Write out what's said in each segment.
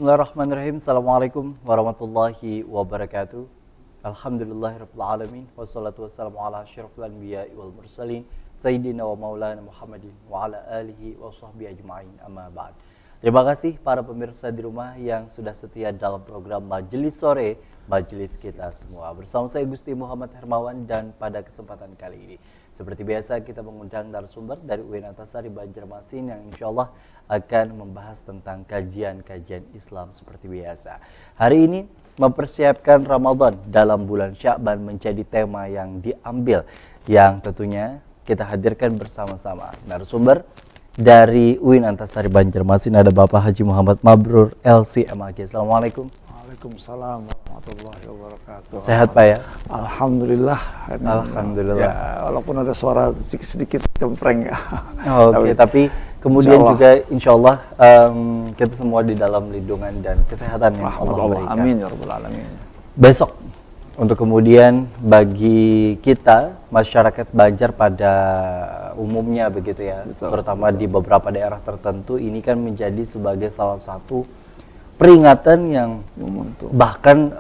Bismillahirrahmanirrahim. Assalamualaikum warahmatullahi wabarakatuh. Alhamdulillahirabbil alamin wassalatu wassalamu ala asyrofil anbiya'i wal mursalin sayyidina wa maulana Muhammadin wa ala alihi wa sahbihi ajma'in. Amma ba'd. Terima kasih para pemirsa di rumah yang sudah setia dalam program Majelis Sore, Majelis kita semua. Bersama saya Gusti Muhammad Hermawan, dan pada kesempatan kali ini seperti biasa kita mengundang narasumber dari UIN Antasari Banjarmasin yang insya Allah akan membahas tentang kajian-kajian Islam seperti biasa. Hari ini mempersiapkan Ramadan dalam bulan Sya'ban menjadi tema yang diambil, yang tentunya kita hadirkan bersama-sama. Narasumber dari UIN Antasari Banjarmasin ada Bapak Haji Muhammad Mabrur LC MAG. Assalamualaikum. Waalaikumsalam warahmatullahi wabarakatuh. Sehat Pak ya? Alhamdulillah. Alhamdulillah. Ya, walaupun ada suara sedikit cempreng ya. Oke, tapi kemudian juga insya Allah kita semua di dalam lindungan dan kesehatan yang Allah berikan. Amin ya rabbal alamin. Besok untuk kemudian bagi kita masyarakat Banjar pada umumnya begitu ya, terutama di beberapa daerah tertentu, ini kan menjadi sebagai salah satu peringatan yang bahkan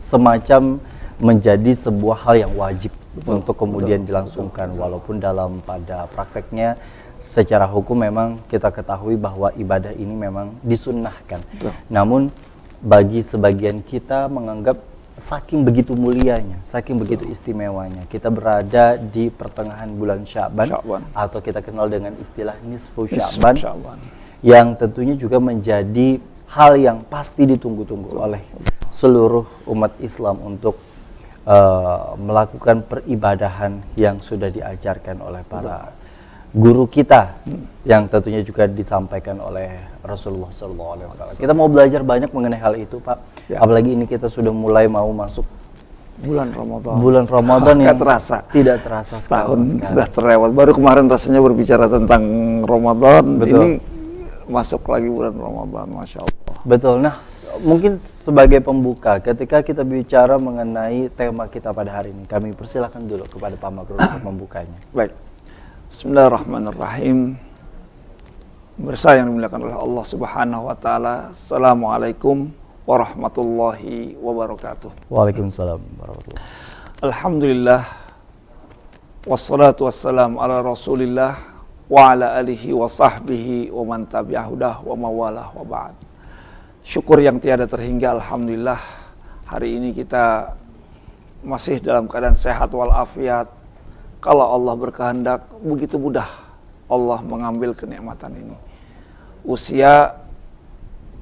semacam menjadi sebuah hal yang wajib untuk kemudian dilangsungkan. Walaupun dalam pada prakteknya secara hukum memang kita ketahui bahwa ibadah ini memang disunnahkan. Namun bagi sebagian kita menganggap saking begitu mulianya, saking begitu istimewanya, kita berada di pertengahan bulan Sya'ban atau kita kenal dengan istilah nisfu Sya'ban, yang tentunya juga menjadi hal yang pasti ditunggu-tunggu oleh seluruh umat Islam untuk melakukan peribadahan yang sudah diajarkan oleh para guru kita, yang tentunya juga disampaikan oleh Rasulullah SAW. Kita mau belajar banyak mengenai hal itu, Pak. Ya. Apalagi ini kita sudah mulai mau masuk bulan Ramadan. Bulan Ramadan yang tidak terasa setahun sudah terlewat. Baru kemarin rasanya berbicara tentang Ramadan. Betul. Ini masuk lagi bulan Ramadan, Masya Allah. Betul. Nah, mungkin sebagai pembuka, ketika kita bicara mengenai tema kita pada hari ini, kami persilakan dulu kepada Pak Mabrur untuk membukanya. Baik. Bismillahirrahmanirrahim. Bersama yang dimuliakan oleh Allah Subhanahu wa taala. Assalamualaikum warahmatullahi wabarakatuh. Waalaikumsalam warahmatullahi. Alhamdulillah wassalatu wassalamu ala Rasulillah wa ala alihi wa sahbihi wa man tabi'ahudah wa mawalah wa ba'd. Syukur yang tiada terhingga, alhamdulillah hari ini kita masih dalam keadaan sehat walafiat. Kalau Allah berkehendak, begitu mudah Allah mengambil kenikmatan ini. Usia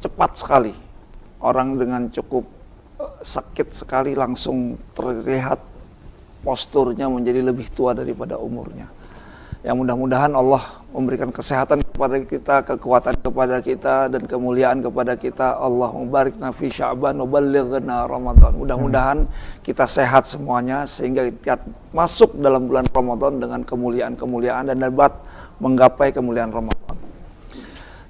cepat sekali. Orang dengan cukup sakit sekali langsung terlihat posturnya menjadi lebih tua daripada umurnya. Yang mudah-mudahan Allah memberikan kesehatan kepada kita, kekuatan kepada kita, dan kemuliaan kepada kita. Allahumma barik fi Sya'ban wa ballighna Ramadan. Mudah-mudahan kita sehat semuanya sehingga kita masuk dalam bulan Ramadan dengan kemuliaan-kemuliaan dan dapat menggapai kemuliaan Ramadan.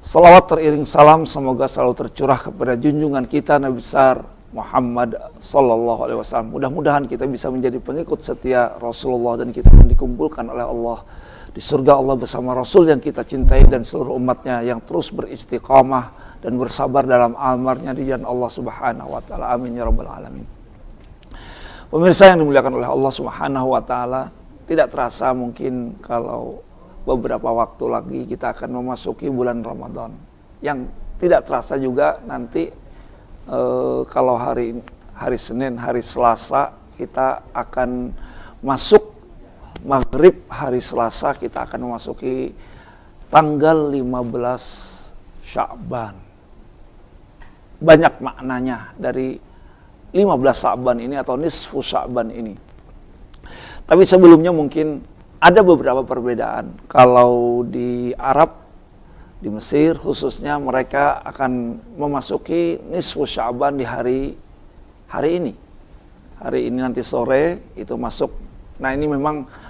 Salawat teriring salam semoga selalu tercurah kepada junjungan kita Nabi besar Muhammad sallallahu alaihi wasallam. Mudah-mudahan kita bisa menjadi pengikut setia Rasulullah dan kita akan dikumpulkan oleh Allah di surga Allah bersama Rasul yang kita cintai dan seluruh umatnya yang terus beristiqamah dan bersabar dalam amarnya di jalan Allah Subhanahu wa taala. Amin ya rabbal alamin. Pemirsa yang dimuliakan oleh Allah Subhanahu wa taala, tidak terasa mungkin kalau beberapa waktu lagi kita akan memasuki bulan Ramadan. Yang tidak terasa juga nanti kalau hari Senin, hari Selasa kita akan masuk Maghrib, hari Selasa kita akan memasuki tanggal 15 Sya'ban. Banyak maknanya dari 15 Sya'ban ini atau nisfu Sya'ban ini. Tapi sebelumnya mungkin ada beberapa perbedaan. Kalau di Arab, di Mesir khususnya, mereka akan memasuki nisfu Sya'ban di hari ini. Hari ini nanti sore itu masuk. Nah, ini memang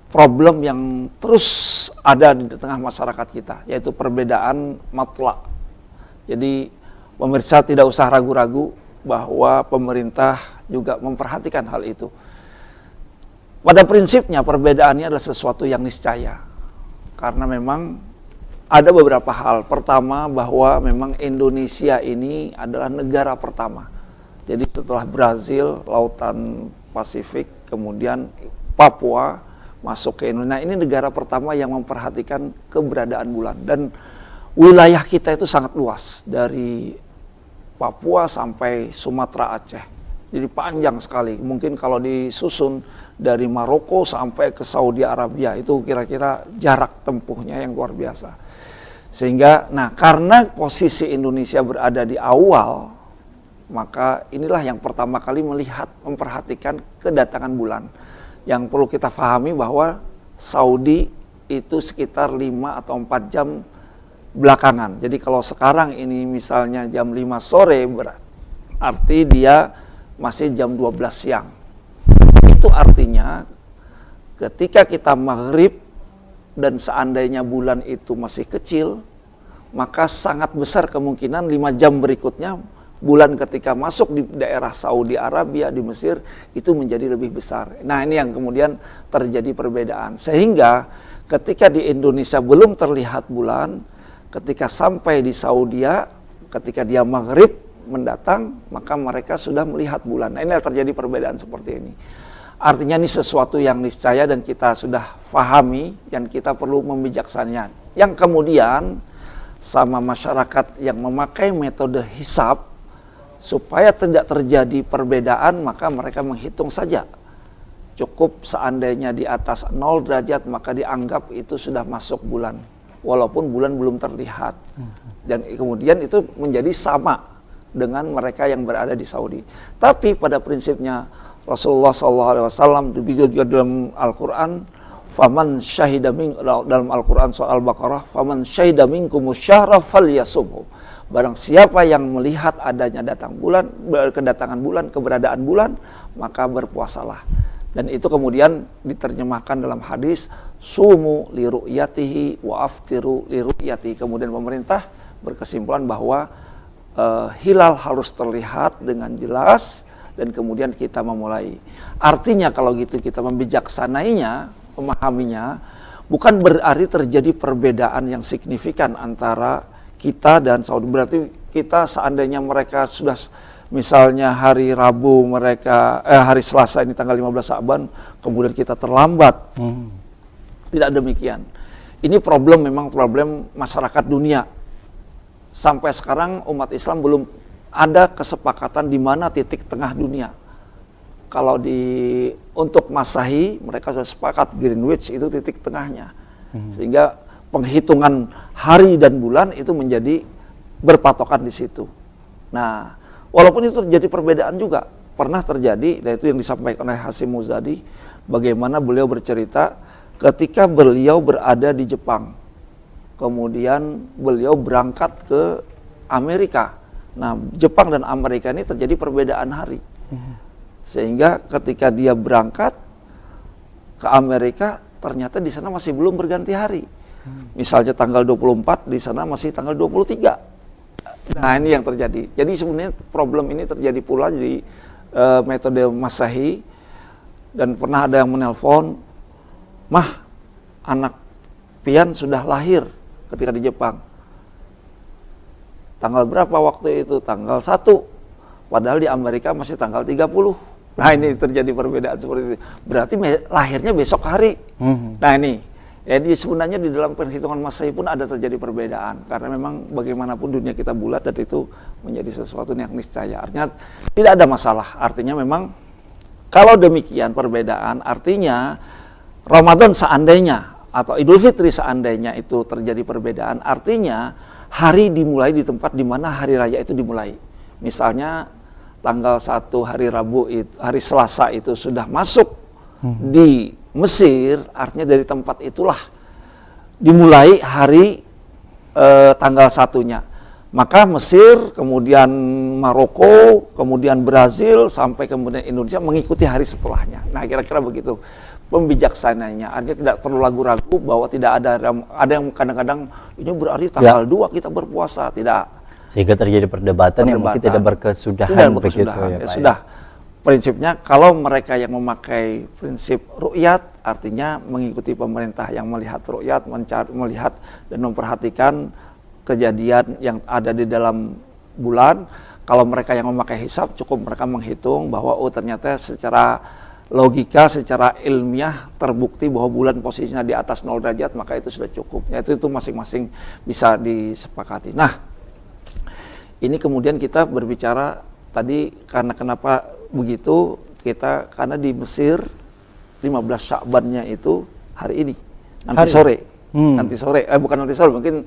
problem yang terus ada di tengah masyarakat kita, yaitu perbedaan matla. Jadi pemirsa tidak usah ragu-ragu bahwa pemerintah juga memperhatikan hal itu. Pada prinsipnya perbedaannya adalah sesuatu yang niscaya. Karena memang ada beberapa hal. Pertama, bahwa memang Indonesia ini adalah negara pertama. Jadi setelah Brazil, Lautan Pasifik, kemudian Papua masuk ke Indonesia. Nah, ini negara pertama yang memperhatikan keberadaan bulan. Dan wilayah kita itu sangat luas, dari Papua sampai Sumatera, Aceh. Jadi panjang sekali. Mungkin kalau disusun dari Maroko sampai ke Saudi Arabia, itu kira-kira jarak tempuhnya yang luar biasa. Sehingga, nah karena posisi Indonesia berada di awal, maka inilah yang pertama kali memperhatikan kedatangan bulan. Yang perlu kita pahami bahwa Saudi itu sekitar 5 atau 4 jam belakangan. Jadi kalau sekarang ini misalnya jam 5 sore, berarti dia masih jam 12 siang. Itu artinya ketika kita maghrib dan seandainya bulan itu masih kecil, maka sangat besar kemungkinan 5 jam berikutnya bulan ketika masuk di daerah Saudi Arabia, di Mesir, itu menjadi lebih besar. Nah, ini yang kemudian terjadi perbedaan. Sehingga ketika di Indonesia belum terlihat bulan, ketika sampai di Saudi, ketika dia maghrib mendatang, maka mereka sudah melihat bulan. Nah, ini yang terjadi perbedaan seperti ini. Artinya ini sesuatu yang niscaya dan kita sudah pahami, dan kita perlu membijaksananya. Yang kemudian sama masyarakat yang memakai metode hisab, supaya tidak terjadi perbedaan, maka mereka menghitung saja. Cukup seandainya di atas 0 derajat, maka dianggap itu sudah masuk bulan. Walaupun bulan belum terlihat. Dan kemudian itu menjadi sama dengan mereka yang berada di Saudi. Tapi pada prinsipnya Rasulullah SAW juga dalam Al-Quran, faman syahida dalam Al-Quran soal Al-Baqarah, faman syahida minkumus syahra falyasumhu. Barang siapa yang melihat adanya kedatangan bulan, keberadaan bulan, maka berpuasalah. Dan itu kemudian diterjemahkan dalam hadis, sumu li ru'yatihi wa aftiru li ru'yatihi. Kemudian pemerintah berkesimpulan bahwa hilal harus terlihat dengan jelas, dan kemudian kita memulai. Artinya kalau gitu kita membijaksanainya, memahaminya, bukan berarti terjadi perbedaan yang signifikan antara kita dan Saudi. Berarti kita seandainya mereka sudah misalnya hari Rabu mereka hari Selasa ini tanggal 15 Sa'ban, kemudian kita terlambat. Tidak demikian. Ini memang problem masyarakat dunia. Sampai sekarang umat Islam belum ada kesepakatan di mana titik tengah dunia. Kalau untuk Masehi mereka sudah sepakat Greenwich itu titik tengahnya. Sehingga penghitungan hari dan bulan itu menjadi berpatokan di situ. Nah, walaupun itu terjadi perbedaan juga, pernah terjadi, dan itu yang disampaikan oleh Hasyim Muzadi, bagaimana beliau bercerita ketika beliau berada di Jepang, kemudian beliau berangkat ke Amerika. Nah, Jepang dan Amerika ini terjadi perbedaan hari, sehingga ketika dia berangkat ke Amerika, ternyata di sana masih belum berganti hari. Misalnya tanggal 24, di sana masih tanggal 23. Nah, ini yang terjadi. Jadi sebenarnya problem ini terjadi pula di metode Masehi. Dan pernah ada yang menelpon, "Mah, anak pian sudah lahir ketika di Jepang." Tanggal berapa waktu itu? Tanggal 1. Padahal di Amerika masih tanggal 30. Nah, ini terjadi perbedaan seperti itu. Berarti lahirnya besok hari. Nah, ini. Jadi sebenarnya di dalam perhitungan Masehi pun ada terjadi perbedaan. Karena memang bagaimanapun dunia kita bulat, dan itu menjadi sesuatu yang niscaya. Artinya tidak ada masalah. Artinya memang kalau demikian perbedaan, artinya Ramadan seandainya atau Idul Fitri seandainya itu terjadi perbedaan, artinya hari dimulai di tempat di mana hari raya itu dimulai. Misalnya tanggal 1 hari Rabu, hari Selasa itu sudah masuk di Mesir, artinya dari tempat itulah dimulai hari tanggal 1-nya. Maka Mesir, kemudian Maroko, kemudian Brazil, sampai kemudian Indonesia mengikuti hari setelahnya. Nah, kira-kira begitu pembijaksananya. Artinya tidak perlu ragu-ragu bahwa tidak ada yang kadang-kadang ini berarti tanggal 2 kita berpuasa, tidak. Sehingga terjadi perdebatan yang mungkin tidak berkesudahan. Tidak berkesudahan. Ya, sudah. prinsipnya kalau mereka yang memakai prinsip ru'yat, artinya mengikuti pemerintah yang melihat ru'yat, melihat dan memperhatikan kejadian yang ada di dalam bulan. Kalau mereka yang memakai hisab, cukup mereka menghitung bahwa ternyata secara logika, secara ilmiah terbukti bahwa bulan posisinya di atas 0 derajat, maka itu sudah cukup. Ya, itu masing-masing bisa disepakati. Nah, ini kemudian kita berbicara tadi karena kenapa begitu, karena di Mesir 15 Sya'bannya itu hari ini, nanti sore. Bukan nanti sore, mungkin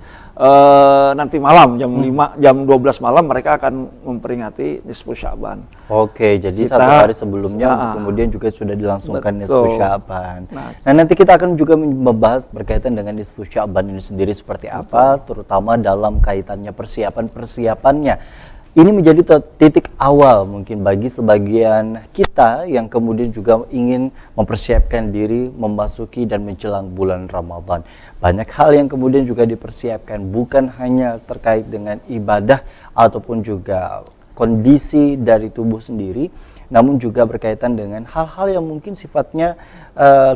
nanti malam jam 5, jam 12 malam mereka akan memperingati nisfu Sya'ban. Oke, jadi Kita, 1 hari sebelumnya kemudian juga sudah dilangsungkan nisfu Sya'ban. Nah, nanti kita akan juga membahas berkaitan dengan nisfu Sya'ban ini sendiri seperti apa, terutama dalam kaitannya persiapannya. Ini menjadi titik awal mungkin bagi sebagian kita yang kemudian juga ingin mempersiapkan diri memasuki dan menjelang bulan Ramadan. Banyak hal yang kemudian juga dipersiapkan, bukan hanya terkait dengan ibadah ataupun juga kondisi dari tubuh sendiri, namun juga berkaitan dengan hal-hal yang mungkin sifatnya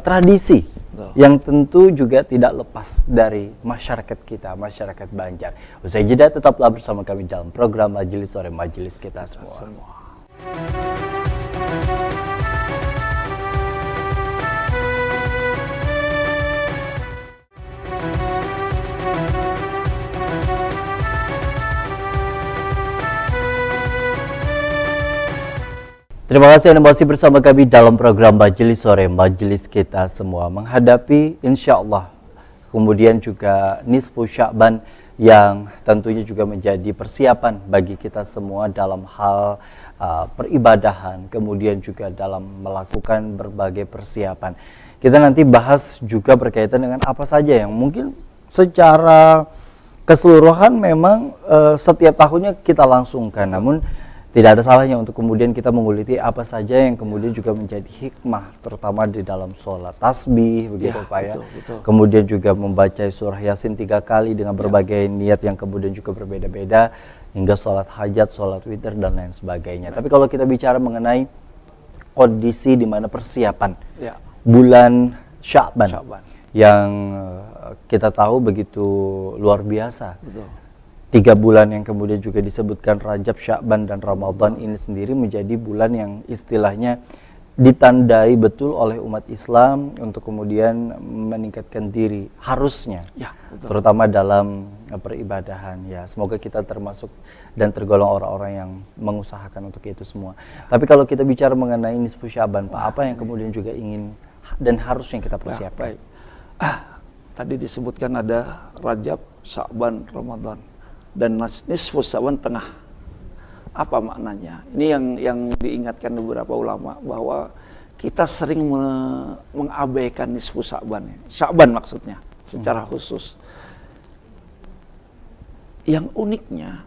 tradisi, yang tentu juga tidak lepas dari masyarakat kita, masyarakat Banjar. Usai jeda, tetaplah bersama kami dalam program Majelis Sore, Majelis Kita Semua. Terima kasih Anda masih bersama kami dalam program Majelis Sore, Majelis Kita Semua, menghadapi insya Allah kemudian juga nisfu Sya'ban yang tentunya juga menjadi persiapan bagi kita semua dalam hal peribadahan, kemudian juga dalam melakukan berbagai persiapan. Kita nanti bahas juga berkaitan dengan apa saja yang mungkin secara keseluruhan memang setiap tahunnya kita langsungkan, namun tidak ada salahnya untuk kemudian kita menguliti apa saja yang kemudian juga menjadi hikmah, terutama di dalam sholat tasbih, begitu Pak ya. Betul. Kemudian juga membaca surah Yasin 3 kali dengan berbagai niat yang kemudian juga berbeda-beda, hingga sholat hajat, sholat witir, dan lain sebagainya. Tapi kalau kita bicara mengenai kondisi di mana persiapan bulan Sya'ban yang kita tahu begitu luar biasa. Betul. 3 bulan yang kemudian juga disebutkan Rajab, Sya'ban, dan Ramadan ini sendiri menjadi bulan yang istilahnya ditandai betul oleh umat Islam untuk kemudian meningkatkan diri, harusnya, terutama dalam peribadahan. Ya, semoga kita termasuk dan tergolong orang-orang yang mengusahakan untuk itu semua. Tapi kalau kita bicara mengenai nisfu Sya'ban, Pak, apa yang kemudian juga ingin dan harusnya kita persiapkan? Tadi disebutkan ada Rajab, Sya'ban, Ramadan, dan nisfu Sya'ban tengah. Apa maknanya? Ini yang diingatkan beberapa ulama bahwa kita sering mengabaikan nisfu Sya'ban. Sya'ban maksudnya secara khusus. Yang uniknya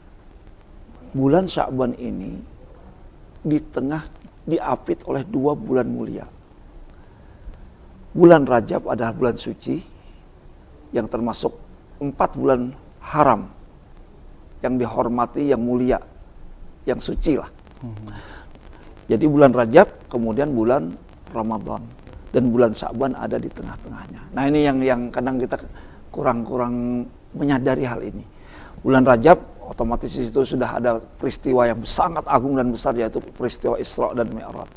bulan Sya'ban ini di tengah diapit oleh 2 bulan mulia. Bulan Rajab adalah bulan suci yang termasuk 4 bulan haram yang dihormati, yang mulia, yang suci lah. Jadi bulan Rajab, kemudian bulan Ramadan, dan bulan Sya'ban ada di tengah-tengahnya. Nah, ini yang kadang kita kurang menyadari hal ini. Bulan Rajab otomatis itu sudah ada peristiwa yang sangat agung dan besar, yaitu peristiwa Isra dan Mi'raj.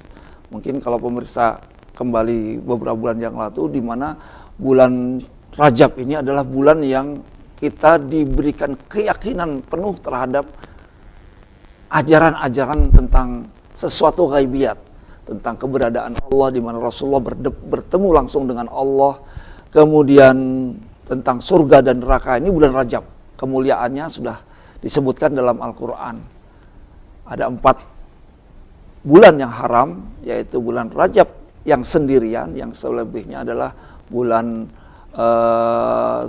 Mungkin kalau pemirsa kembali beberapa bulan yang lalu, di mana bulan Rajab ini adalah bulan yang kita diberikan keyakinan penuh terhadap ajaran-ajaran tentang sesuatu ghaibiyat, tentang keberadaan Allah, di mana Rasulullah bertemu langsung dengan Allah, kemudian tentang surga dan neraka. Ini bulan Rajab, kemuliaannya sudah disebutkan dalam Al-Quran. Ada 4 bulan yang haram, yaitu bulan Rajab yang sendirian, yang selebihnya adalah bulan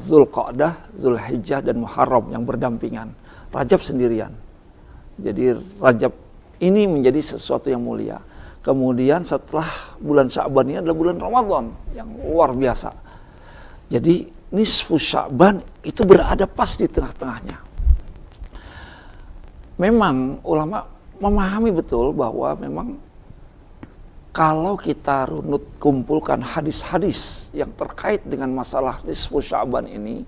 Zulqa'dah, Zulhijjah, dan Muharram yang berdampingan. Rajab sendirian. Jadi Rajab ini menjadi sesuatu yang mulia. Kemudian setelah bulan Sya'ban ini adalah bulan Ramadan yang luar biasa. Jadi nisfu Sya'ban itu berada pas di tengah-tengahnya. Memang ulama memahami betul bahwa memang kalau kita runut kumpulkan hadis-hadis yang terkait dengan masalah nisfu Sya'ban ini,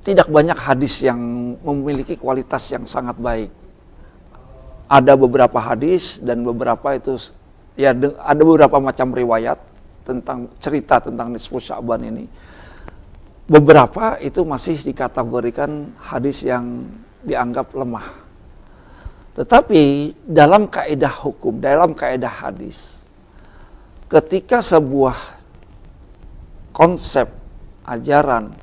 tidak banyak hadis yang memiliki kualitas yang sangat baik. Ada beberapa hadis dan beberapa itu ya ada beberapa macam riwayat tentang cerita tentang nisfu Sya'ban ini. Beberapa itu masih dikategorikan hadis yang dianggap lemah. Tetapi dalam kaidah hukum, dalam kaidah hadis, ketika sebuah konsep ajaran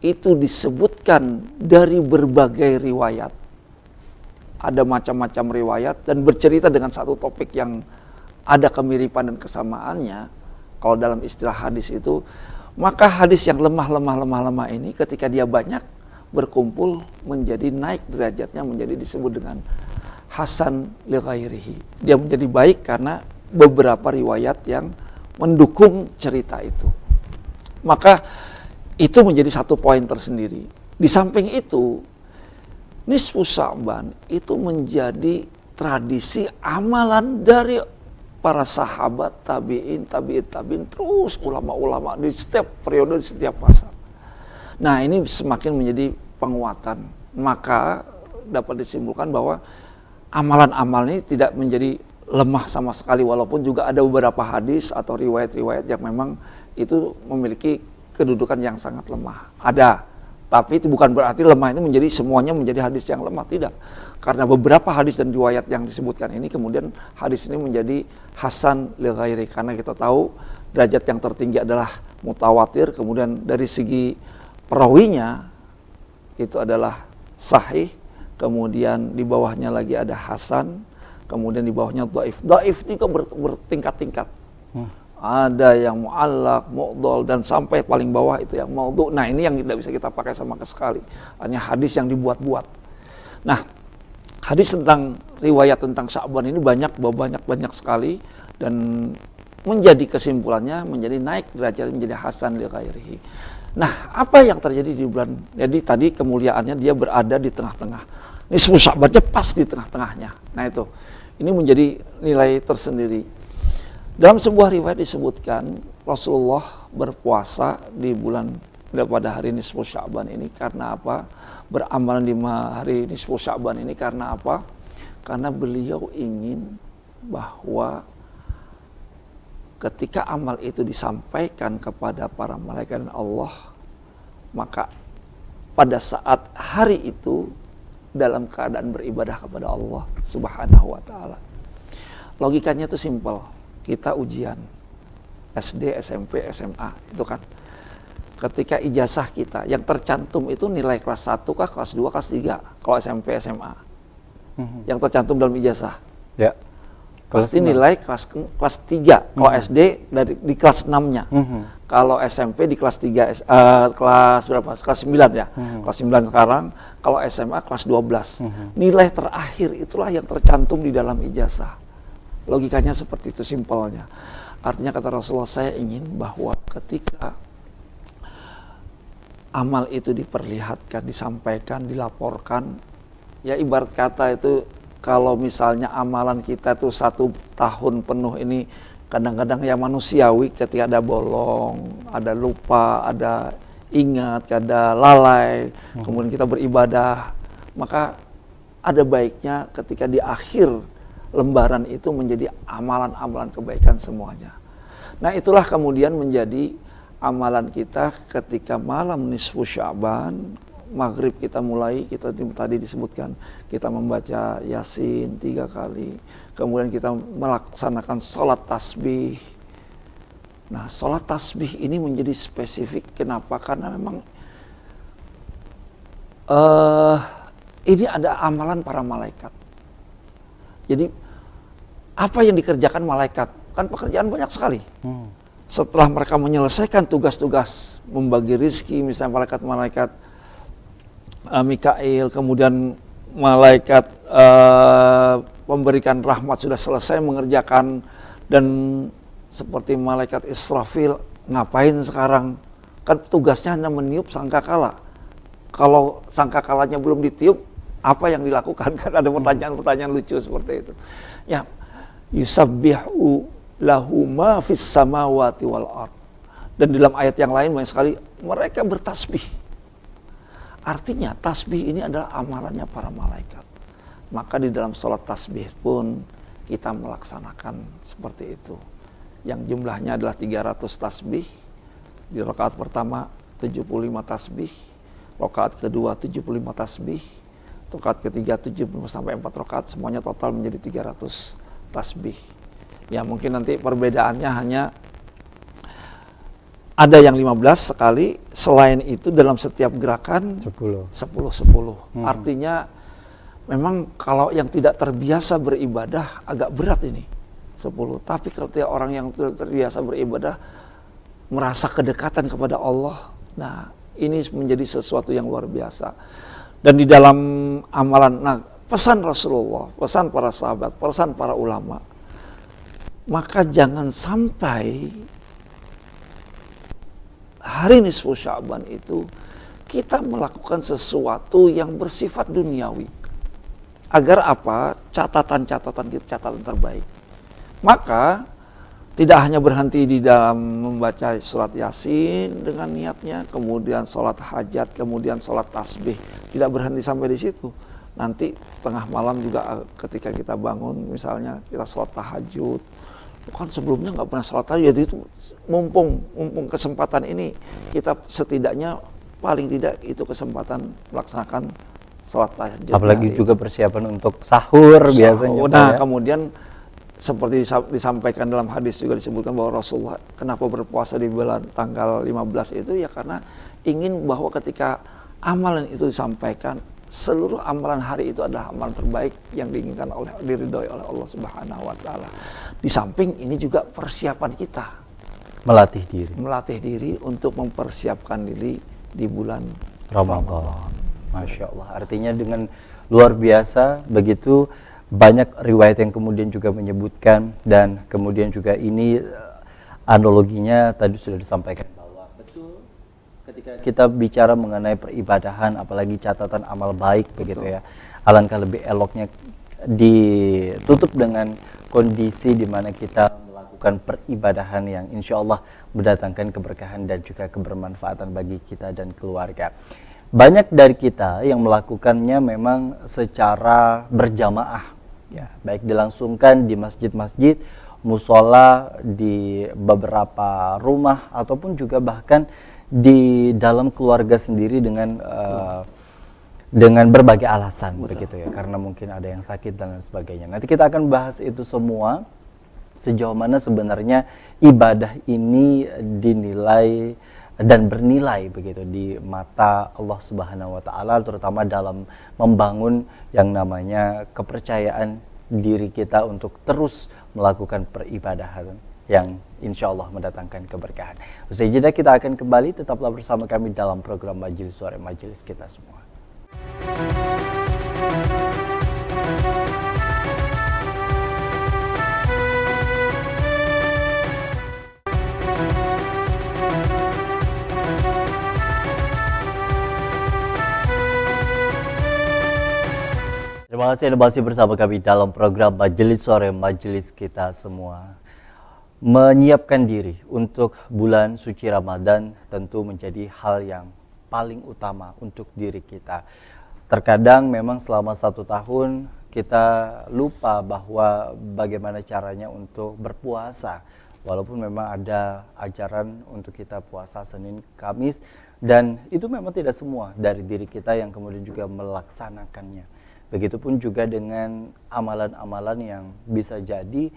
itu disebutkan dari berbagai riwayat, ada macam-macam riwayat dan bercerita dengan satu topik yang ada kemiripan dan kesamaannya, kalau dalam istilah hadis itu, maka hadis yang lemah ini ketika dia banyak berkumpul menjadi naik derajatnya menjadi disebut dengan hasan li ghairihi. Dia menjadi baik karena beberapa riwayat yang mendukung cerita itu. Maka itu menjadi satu poin tersendiri. Di samping itu, nisfu Sya'ban itu menjadi tradisi amalan dari para sahabat, tabi'in, terus ulama-ulama di setiap periode, di setiap masa. Nah, ini semakin menjadi penguatan. Maka dapat disimpulkan bahwa amalan-amal ini tidak menjadi lemah sama sekali, walaupun juga ada beberapa hadis atau riwayat-riwayat yang memang itu memiliki kedudukan yang sangat lemah. Ada, tapi itu bukan berarti lemah ini menjadi semuanya menjadi hadis yang lemah, tidak. Karena beberapa hadis dan riwayat yang disebutkan ini kemudian hadis ini menjadi hasan li ghairi, karena kita tahu derajat yang tertinggi adalah mutawatir, kemudian dari segi perawinya itu adalah sahih, kemudian di bawahnya lagi ada hasan, kemudian di bawahnya dhaif. Dhaif juga bertingkat-tingkat. Ada yang mu'allaq, mu'dhal, dan sampai paling bawah itu yang maudhu'. Nah, ini yang tidak bisa kita pakai sama sekali. Hanya hadis yang dibuat-buat. Nah, hadis tentang riwayat tentang Sya'ban ini banyak sekali, dan menjadi kesimpulannya menjadi naik derajat menjadi hasan li ghairihi. Nah, apa yang terjadi di bulan, jadi tadi kemuliaannya dia berada di tengah-tengah. Nisfu Sya'bannya pas di tengah-tengahnya. Nah itu, ini menjadi nilai tersendiri. Dalam sebuah riwayat disebutkan Rasulullah berpuasa di bulan pada hari nisfu Sya'ban ini karena apa? Beramalan di hari nisfu Sya'ban ini karena apa? Karena beliau ingin bahwa ketika amal itu disampaikan kepada para malaikat dan Allah, maka pada saat hari itu dalam keadaan beribadah kepada Allah Subhanahu wa ta'ala. Logikanya itu simpel. Kita ujian SD, SMP, SMA itu kan. Ketika ijazah kita yang tercantum itu nilai kelas 1 kah, kelas 2, kelas 3 kalau SMP, SMA. Yang tercantum dalam ijazah. Ya. Pasti nilai kelas 3 kalau SD di kelas 6-nya. Kalau SMP di kelas 3 kelas berapa? Kelas 9 ya. Kelas 9 sekarang, kalau SMA kelas 12. Nilai terakhir itulah yang tercantum di dalam ijazah. Logikanya seperti itu simpelnya. Artinya kata Rasulullah, saya ingin bahwa ketika amal itu diperlihatkan, disampaikan, dilaporkan, ya ibarat kata itu kalau misalnya amalan kita tuh 1 tahun penuh ini kadang-kadang ya manusiawi, ketika ada bolong, ada lupa, ada ingat, ada lalai, kemudian kita beribadah, maka ada baiknya ketika di akhir lembaran itu menjadi amalan-amalan kebaikan semuanya. Nah itulah kemudian menjadi amalan kita ketika malam nisfu Sya'ban, maghrib kita mulai, kita tadi disebutkan, kita membaca Yasin 3 kali, kemudian kita melaksanakan sholat tasbih. Nah sholat tasbih ini menjadi spesifik, kenapa? Karena memang ini ada amalan para malaikat. Jadi apa yang dikerjakan malaikat? Kan pekerjaan banyak sekali. Setelah mereka menyelesaikan tugas-tugas membagi rizki, misalnya malaikat-malaikat Mikail, kemudian malaikat memberikan rahmat sudah selesai mengerjakan, dan seperti malaikat Israfil, ngapain sekarang? Kan tugasnya hanya meniup sangkakala. Kalau sangkakalanya belum ditiup, apa yang dilakukan? Kan ada pertanyaan-pertanyaan lucu seperti itu. Ya, Yusabbihu lahu ma fis samawati wal ard. Dan dalam ayat yang lain banyak sekali mereka bertasbih. Artinya tasbih ini adalah amalannya para malaikat. Maka di dalam sholat tasbih pun kita melaksanakan seperti itu. Yang jumlahnya adalah 300 tasbih. Di rakaat pertama 75 tasbih. Rakaat kedua 75 tasbih. Rakaat ketiga 75 sampai 4 rakaat. Semuanya total menjadi 300 tasbih. Ya mungkin nanti perbedaannya hanya ada yang 15 sekali, selain itu dalam setiap gerakan 10. Artinya memang kalau yang tidak terbiasa beribadah agak berat ini 10. Tapi kalau orang yang terbiasa beribadah merasa kedekatan kepada Allah, nah ini menjadi sesuatu yang luar biasa. Dan di dalam amalan, nah pesan Rasulullah, pesan para sahabat, pesan para ulama, maka jangan sampai hari nisfu Sya'ban itu kita melakukan sesuatu yang bersifat duniawi. Agar apa? Catatan-catatan kita, catatan terbaik. Maka tidak hanya berhenti di dalam membaca surat Yasin dengan niatnya, kemudian sholat hajat, kemudian sholat tasbih. Tidak berhenti sampai di situ. Nanti tengah malam juga ketika kita bangun, misalnya kita sholat tahajud, kan sebelumnya nggak pernah sholat tahajud, jadi itu mumpung kesempatan ini kita setidaknya paling tidak itu kesempatan melaksanakan sholat tahajud. Apalagi juga persiapan untuk sahur biasanya. Nah kemudian seperti disampaikan dalam hadis juga disebutkan bahwa Rasulullah kenapa berpuasa di bulan tanggal 15 itu ya karena ingin bahwa ketika amalan itu disampaikan, seluruh amalan hari itu adalah amalan terbaik yang diinginkan diridhoi oleh Allah Subhanahu wa taala. Di samping ini juga persiapan kita melatih diri untuk mempersiapkan diri di bulan Ramadan. Masya Allah. Artinya dengan luar biasa begitu banyak riwayat yang kemudian juga menyebutkan, dan kemudian juga ini analoginya tadi sudah disampaikan bahwa betul ketika kita bicara mengenai peribadahan apalagi catatan amal baik begitu ya, alangkah lebih eloknya ditutup dengan kondisi di mana kita melakukan peribadahan yang insya Allah mendatangkan keberkahan dan juga kebermanfaatan bagi kita dan keluarga. Banyak dari kita yang melakukannya memang secara berjamaah, ya, baik dilangsungkan di masjid-masjid, musola, di beberapa rumah, ataupun juga bahkan di dalam keluarga sendiri dengan berbagai alasan. Begitu ya, karena mungkin ada yang sakit dan lain sebagainya. Nanti kita akan bahas itu semua, sejauh mana sebenarnya ibadah ini dinilai dan bernilai begitu di mata Allah Subhanahu wa taala, terutama dalam membangun yang namanya kepercayaan diri kita untuk terus melakukan peribadahan yang insya Allah mendatangkan keberkahan. Usai jeda kita akan kembali, tetaplah bersama kami dalam program Majelis Sore Majelis Kita Semua. Terima kasih Anda masih bersama kami dalam program Majelis Sore Majelis Kita Semua. Menyiapkan diri untuk bulan suci Ramadan tentu menjadi hal yang paling utama untuk diri kita. Terkadang memang selama 1 tahun kita lupa bahwa bagaimana caranya untuk berpuasa. Walaupun memang ada ajaran untuk kita puasa Senin, Kamis, dan itu memang tidak semua dari diri kita yang kemudian juga melaksanakannya. Begitupun juga dengan amalan-amalan yang bisa jadi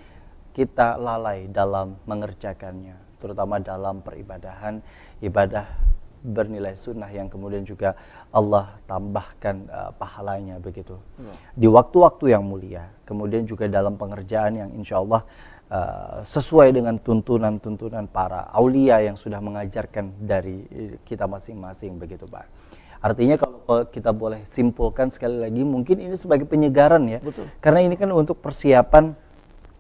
kita lalai dalam mengerjakannya, terutama dalam peribadahan, ibadah bernilai sunnah yang kemudian juga Allah tambahkan pahalanya begitu. Di waktu-waktu yang mulia, kemudian juga dalam pengerjaan yang insya Allah sesuai dengan tuntunan-tuntunan para aulia yang sudah mengajarkan dari kita masing-masing begitu Pak. Artinya kalau kita boleh simpulkan sekali lagi, mungkin ini sebagai penyegaran ya. Betul. Karena ini kan untuk persiapan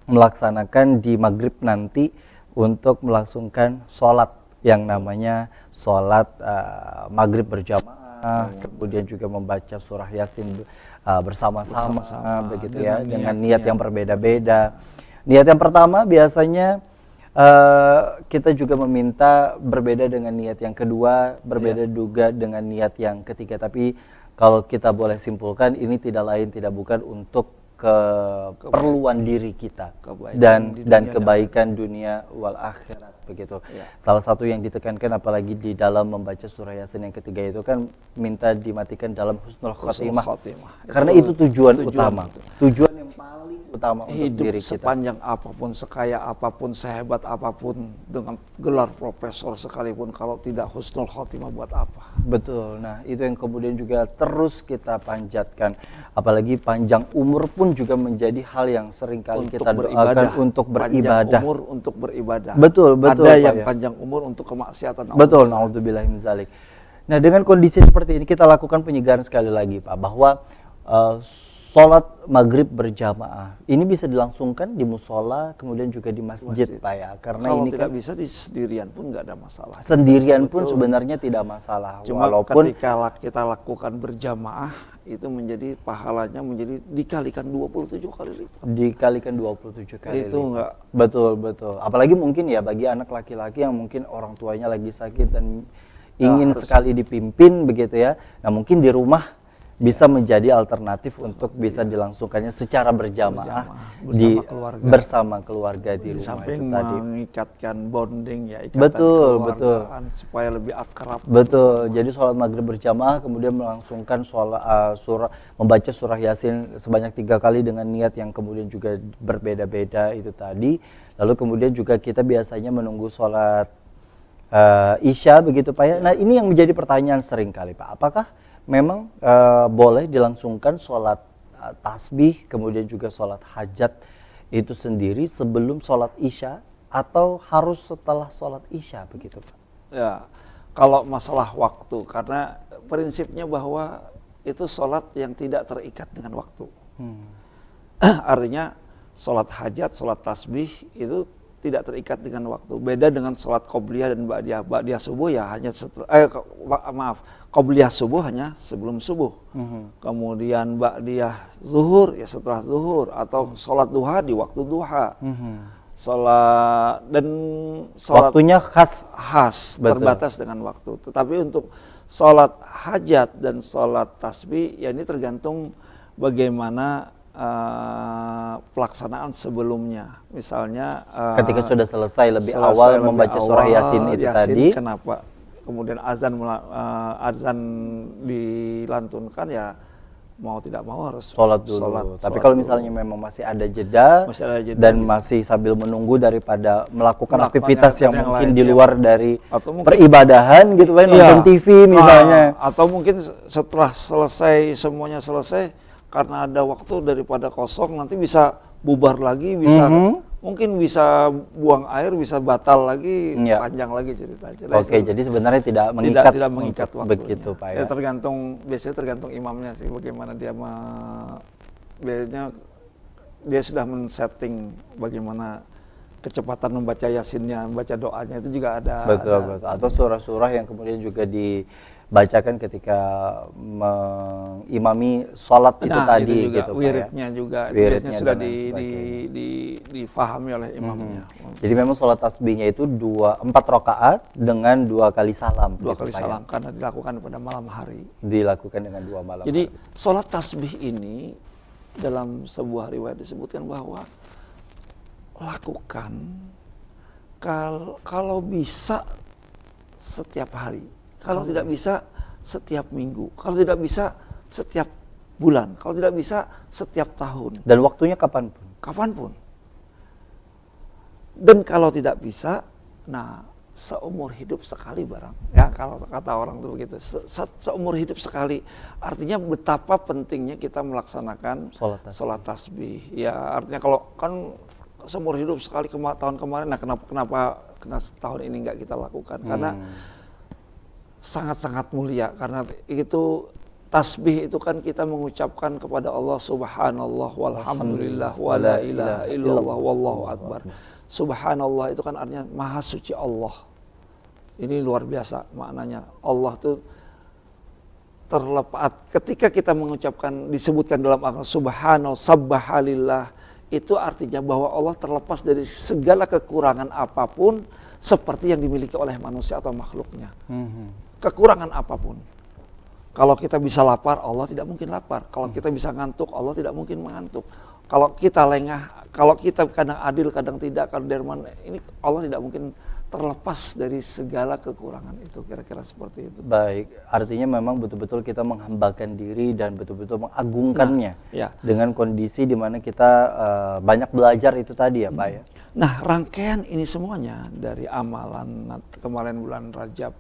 melaksanakan di maghrib nanti untuk melangsungkan sholat yang namanya sholat maghrib berjamaah, kemudian juga membaca surah Yasin bersama-sama begitu ya, dengan niat yang berbeda-beda. Niat yang pertama biasanya kita juga meminta berbeda dengan niat yang kedua, berbeda juga dengan niat yang ketiga. Tapi kalau kita boleh simpulkan, ini tidak lain tidak bukan untuk keperluan diri kita dan kebaikan dunia wal akhirat begitu. Salah satu yang ditekankan apalagi di dalam membaca surah Yasin yang ketiga itu kan minta dimatikan dalam husnul khotimah. Karena itu tujuan utama. Tujuan yang paling utama untuk diri kita. Sepanjang apapun, sekaya apapun, sehebat apapun, dengan gelar profesor sekalipun, kalau tidak husnul khotimah buat apa? Betul. Nah, itu yang kemudian juga terus kita panjatkan. Apalagi panjang umur pun juga menjadi hal yang sering kali kita doakan untuk beribadah. Panjang umur untuk beribadah. Betul. Ada yang panjang umur untuk kemaksiatan. Betul, naudzubillah min dzalik. Nah, dengan kondisi seperti ini kita lakukan penyegaran sekali lagi, Pak, bahwa sholat maghrib berjamaah ini bisa dilangsungkan di musola, kemudian juga di masjid, Pak ya. Karena kalau ini tidak kan bisa di sendirian pun nggak ada masalah. Sendirian pun sebenarnya tidak masalah. Cuma walaupun ketika kita lakukan berjamaah itu menjadi pahalanya menjadi dikalikan 27 kali lipat. Dikalikan 27 kali itu lipat. Enggak. Betul. Apalagi mungkin ya bagi anak laki-laki yang mungkin orang tuanya lagi sakit dan ingin sekali dipimpin begitu ya. Nah, mungkin di rumah bisa menjadi alternatif untuk bisa dilangsungkannya secara berjamaah bersama keluarga di rumah. Samping tadi mengikatkan bonding ya, ikatan betul supaya lebih akrab. Betul. Jadi sholat maghrib berjamaah kemudian melangsungkan membaca surah Yasin sebanyak 3 kali dengan niat yang kemudian juga berbeda-beda itu tadi. Lalu kemudian juga kita biasanya menunggu sholat Isya begitu Pak ya. Nah, ini yang menjadi pertanyaan sering kali Pak. Apakah memang boleh dilangsungkan sholat tasbih kemudian juga sholat hajat itu sendiri sebelum sholat Isya atau harus setelah sholat Isya begitu Pak? Ya, kalau masalah waktu, karena prinsipnya bahwa itu sholat yang tidak terikat dengan waktu. Artinya sholat hajat, sholat tasbih itu tidak terikat dengan waktu. Beda dengan sholat qobliyah dan ba'diyah. Ba'diyah subuh ya hanya qobliyah subuh hanya sebelum subuh. Kemudian ba'diyah zuhur ya setelah zuhur, atau sholat duha di waktu duha. Sholat waktunya khas terbatas dengan waktu. Tetapi untuk sholat hajat dan sholat tasbih ya ini tergantung bagaimana pelaksanaan sebelumnya. Misalnya ketika sudah selesai lebih awal membaca surah Yasin itu tadi. Kenapa kemudian azan dilantunkan ya mau tidak mau harus sholat dulu. Tapi kalau misalnya memang masih ada jeda dan masih sambil menunggu daripada melakukan aktivitas yang mungkin di luar dari peribadahan gitu kan, nonton TV misalnya. Atau mungkin setelah semuanya selesai karena ada waktu daripada kosong nanti bisa bubar lagi, bisa mungkin bisa buang air, bisa batal lagi, panjang lagi ceritanya. Oke, jadi sebenarnya tidak mengikat waktunya. Begitu Pak ya. Biasanya tergantung imamnya sih bagaimana dia biasanya dia sudah men-setting bagaimana kecepatan membaca Yasinnya, membaca doanya itu juga ada. Betul. Atau surah-surah yang kemudian juga dibacakan ketika mengimami sholat itu tadi itu juga, gitu wiridnya Pak ya. Juga biasanya sudah difahami oleh imamnya. Jadi memang sholat tasbihnya itu 4 rakaat dengan 2 kali salam. 2 kali salam karena dilakukan pada malam hari. Dilakukan dengan 2 malam. Jadi sholat tasbih ini dalam sebuah riwayat disebutkan bahwa lakukan kalau bisa setiap hari, kalau tidak bisa setiap minggu, kalau tidak bisa setiap bulan, kalau tidak bisa setiap tahun. Dan waktunya kapanpun. Kapanpun. Dan kalau tidak bisa, nah seumur hidup sekali barang. Ya kalau kata orang itu begitu, seumur hidup sekali. Artinya betapa pentingnya kita melaksanakan sholat tasbih. Ya artinya kalau kan seumur hidup sekali tahun kemarin, nah kenapa tahun ini nggak kita lakukan? Karena sangat-sangat mulia, karena itu tasbih itu kan kita mengucapkan kepada Allah subhanallah walhamdulillah wala ilaha illallah wallahu akbar. Subhanallah itu kan artinya maha suci Allah. Ini luar biasa maknanya. Allah itu terlepas ketika kita mengucapkan, disebutkan dalam Al-Quran subhanahu sabbahalillah, itu artinya bahwa Allah terlepas dari segala kekurangan apapun seperti yang dimiliki oleh manusia atau makhluknya. Kekurangan apapun. Kalau kita bisa lapar, Allah tidak mungkin lapar. Kalau kita bisa ngantuk, Allah tidak mungkin mengantuk. Kalau kita lengah, kalau kita kadang adil, kadang tidak, kadang derman, ini Allah tidak mungkin terlepas dari segala kekurangan itu, kira-kira seperti itu. Baik, artinya memang betul-betul kita menghambakan diri dan betul-betul mengagungkannya ya. Dengan kondisi di mana kita banyak belajar itu tadi ya Pak ya. Nah, rangkaian ini semuanya dari amalan kemarin bulan Rajab,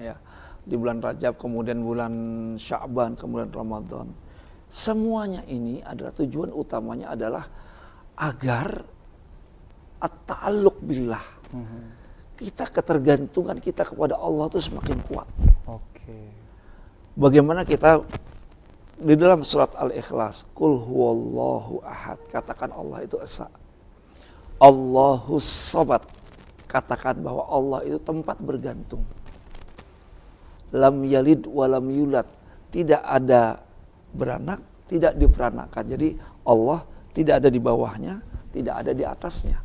ya, di bulan Rajab, kemudian bulan Sya'ban, kemudian Ramadan, semuanya ini adalah tujuan utamanya adalah agar at-ta'alluq billah. Kita ketergantungan kita kepada Allah itu semakin kuat. Oke. Bagaimana kita di dalam surat Al-Ikhlas, Qul huwallahu ahad, katakan Allah itu esa. Allahus samad, katakan bahwa Allah itu tempat bergantung. Lam yalid walam yulad, tidak ada beranak, tidak diperanakan. Jadi Allah tidak ada di bawahnya, tidak ada di atasnya.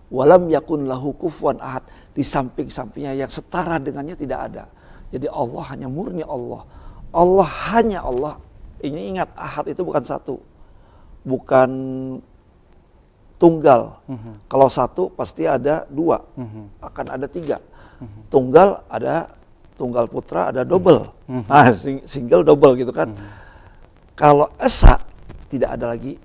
Walam yakun lahu kufuwan ahad, di samping-sampingnya yang setara dengannya tidak ada. Jadi Allah hanya murni Allah. Allah hanya Allah. Ini ingat, ahad itu bukan satu. Bukan tunggal. Kalau satu pasti ada dua. Akan ada tiga. Tunggal ada tunggal putra, ada double. Nah, single double gitu kan. Kalau esa tidak ada lagi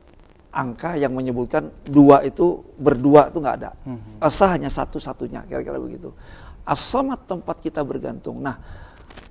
angka yang menyebutkan dua itu berdua itu nggak ada. Esa hanya satu-satunya, kira-kira begitu. As-samad tempat kita bergantung. Nah,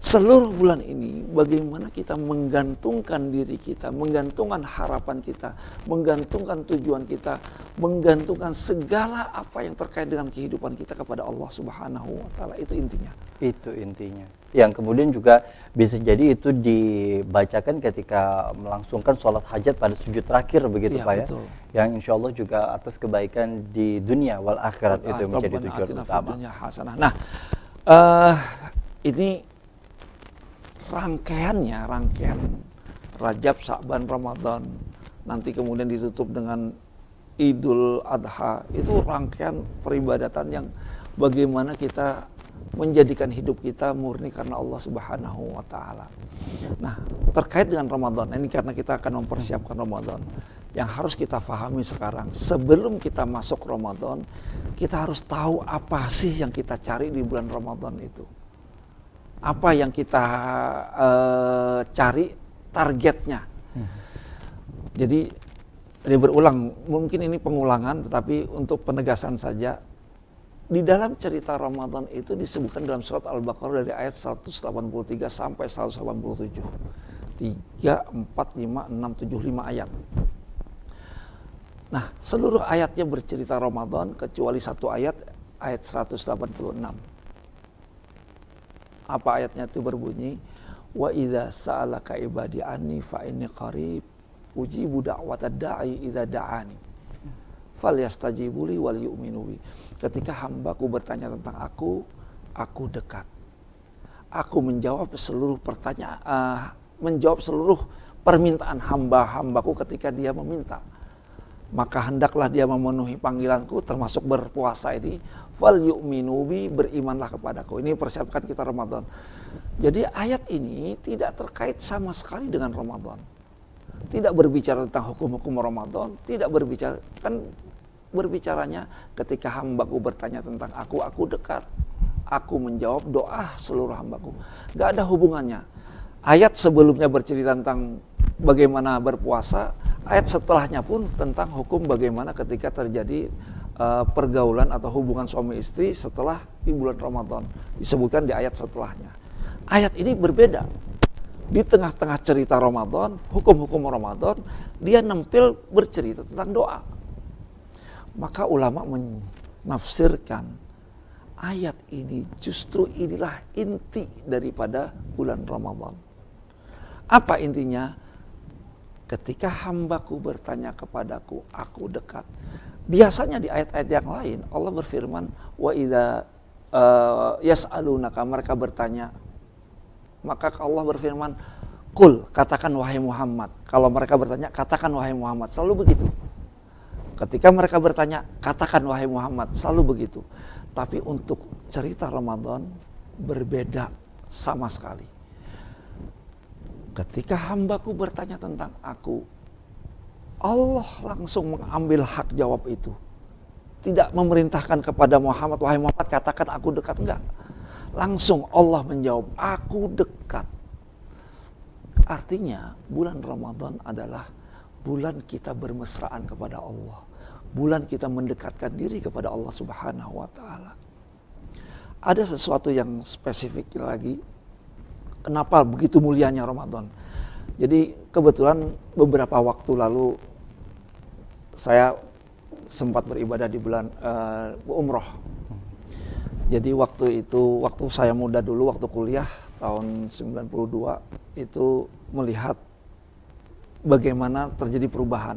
seluruh bulan ini bagaimana kita menggantungkan diri kita, menggantungkan harapan kita, menggantungkan tujuan kita, menggantungkan segala apa yang terkait dengan kehidupan kita kepada Allah Subhanahu wa taala. Itu intinya. Itu intinya. Yang kemudian juga bisa jadi itu dibacakan ketika melangsungkan sholat hajat pada sujud terakhir begitu Ya, Pak ya. betul. Yang insya Allah juga atas kebaikan di dunia wal akhirat itu yang menjadi tujuan utama. Nah, ini rangkaian Rajab, Sya'ban, Ramadan, nanti kemudian ditutup dengan Idul Adha. Itu rangkaian peribadatan yang bagaimana kita menjadikan hidup kita murni karena Allah Subhanahu wa taala. Nah, terkait dengan Ramadan, ini karena kita akan mempersiapkan Ramadan. Yang harus kita pahami sekarang, sebelum kita masuk Ramadan, kita harus tahu apa sih yang kita cari di bulan Ramadan itu. Apa yang kita cari, targetnya. Jadi ini berulang, mungkin ini pengulangan, tetapi untuk penegasan saja. Di dalam cerita Ramadan itu disebutkan dalam surat Al-Baqarah dari ayat 183 sampai 187. 3, 4, 5, 6, 7, 5 ayat. Nah, seluruh ayatnya bercerita Ramadan kecuali satu ayat 186. Apa ayatnya itu berbunyi? Wa idza sa'alaka ibadi anni fa inni qarib ujibu da'watad da'i idza da'ani falyastajibu li wal yu'minu bi. Ketika hambaku bertanya tentang aku dekat. Aku menjawab seluruh menjawab seluruh permintaan hamba-hambaku ketika dia meminta. Maka hendaklah dia memenuhi panggilanku, termasuk berpuasa ini. Fal yu'minu bi, berimanlah kepadaku. Ini persiapkan kita Ramadan. Jadi ayat ini tidak terkait sama sekali dengan Ramadan. Tidak berbicara tentang hukum-hukum Ramadan, tidak berbicara, kan berbicaranya ketika hambaku bertanya tentang aku dekat. Aku menjawab doa seluruh hambaku. Gak ada hubungannya. Ayat sebelumnya bercerita tentang bagaimana berpuasa, ayat setelahnya pun tentang hukum bagaimana ketika terjadi pergaulan atau hubungan suami istri setelah di bulan Ramadan. Disebutkan di ayat setelahnya. Ayat ini berbeda. Di tengah-tengah cerita Ramadan, hukum-hukum Ramadan, dia nempel bercerita tentang doa. Maka ulama menafsirkan ayat ini justru inilah inti daripada bulan Ramadan. Apa intinya? Ketika hambaku bertanya kepadaku, aku dekat. Biasanya di ayat-ayat yang lain Allah berfirman, wa idza yas'alunaka, mereka bertanya. Maka Allah berfirman, qul, katakan wahai Muhammad. Kalau mereka bertanya, katakan wahai Muhammad. Selalu begitu. Ketika mereka bertanya, katakan wahai Muhammad, selalu begitu. Tapi untuk cerita Ramadan berbeda sama sekali. Ketika hambaku bertanya tentang aku, Allah langsung mengambil hak jawab itu. Tidak memerintahkan kepada Muhammad, wahai Muhammad katakan aku dekat, enggak. Langsung Allah menjawab, aku dekat. Artinya bulan Ramadan adalah bulan kita bermesraan kepada Allah. Bulan kita mendekatkan diri kepada Allah Subhanahu wa Ta'ala. Ada sesuatu yang spesifik lagi. Kenapa begitu mulianya Ramadan? Jadi kebetulan beberapa waktu lalu saya sempat beribadah di bulan umroh. Jadi waktu saya muda dulu, waktu kuliah tahun 92, itu melihat bagaimana terjadi perubahan.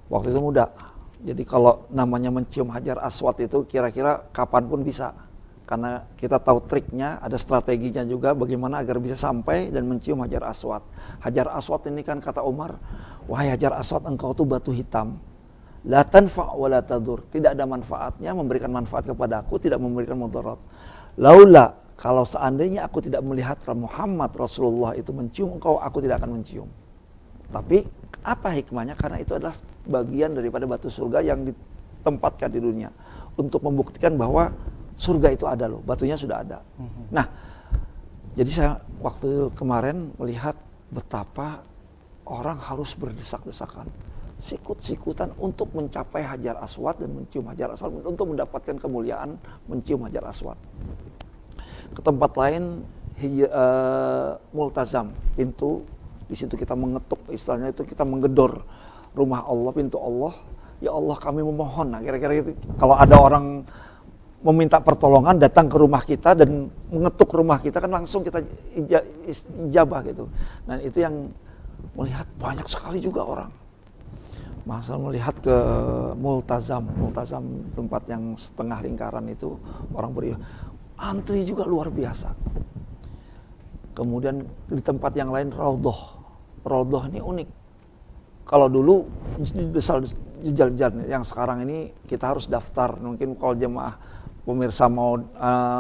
Waktu itu muda. Jadi kalau namanya mencium hajar aswad itu kira-kira kapanpun bisa. Karena kita tahu triknya, ada strateginya juga bagaimana agar bisa sampai dan mencium hajar aswad. Hajar aswad ini kan kata Umar, wahai hajar aswad engkau tuh batu hitam. La tanfa' wa la tadur. Tidak ada manfaatnya, memberikan manfaat kepada aku, tidak memberikan mudarat. Laula, kalau seandainya aku tidak melihat Muhammad Rasulullah itu mencium engkau, aku tidak akan mencium. Tapi apa hikmahnya? Karena itu adalah bagian daripada batu surga yang ditempatkan di dunia. Untuk membuktikan bahwa surga itu ada loh, batunya sudah ada. Nah, jadi saya waktu kemarin melihat betapa orang harus berdesak-desakan, sikut-sikutan untuk mencapai hajar aswad dan mencium hajar aswad, untuk mendapatkan kemuliaan mencium hajar aswad. Ke tempat lain, multazam, pintu, di situ kita mengetuk, istilahnya itu kita menggedor rumah Allah, pintu Allah. Ya Allah kami memohon. Nah kira-kira gitu. Kalau ada orang meminta pertolongan datang ke rumah kita dan mengetuk rumah kita, kan langsung kita ijabah gitu. Dan itu yang melihat banyak sekali juga orang. Masa melihat ke multazam tempat yang setengah lingkaran itu orang antri juga luar biasa. Kemudian di tempat yang lain raudhah. Raudhah ini unik. Kalau dulu jalan-jalan, yang sekarang ini kita harus daftar. Mungkin kalau jemaah pemirsa mau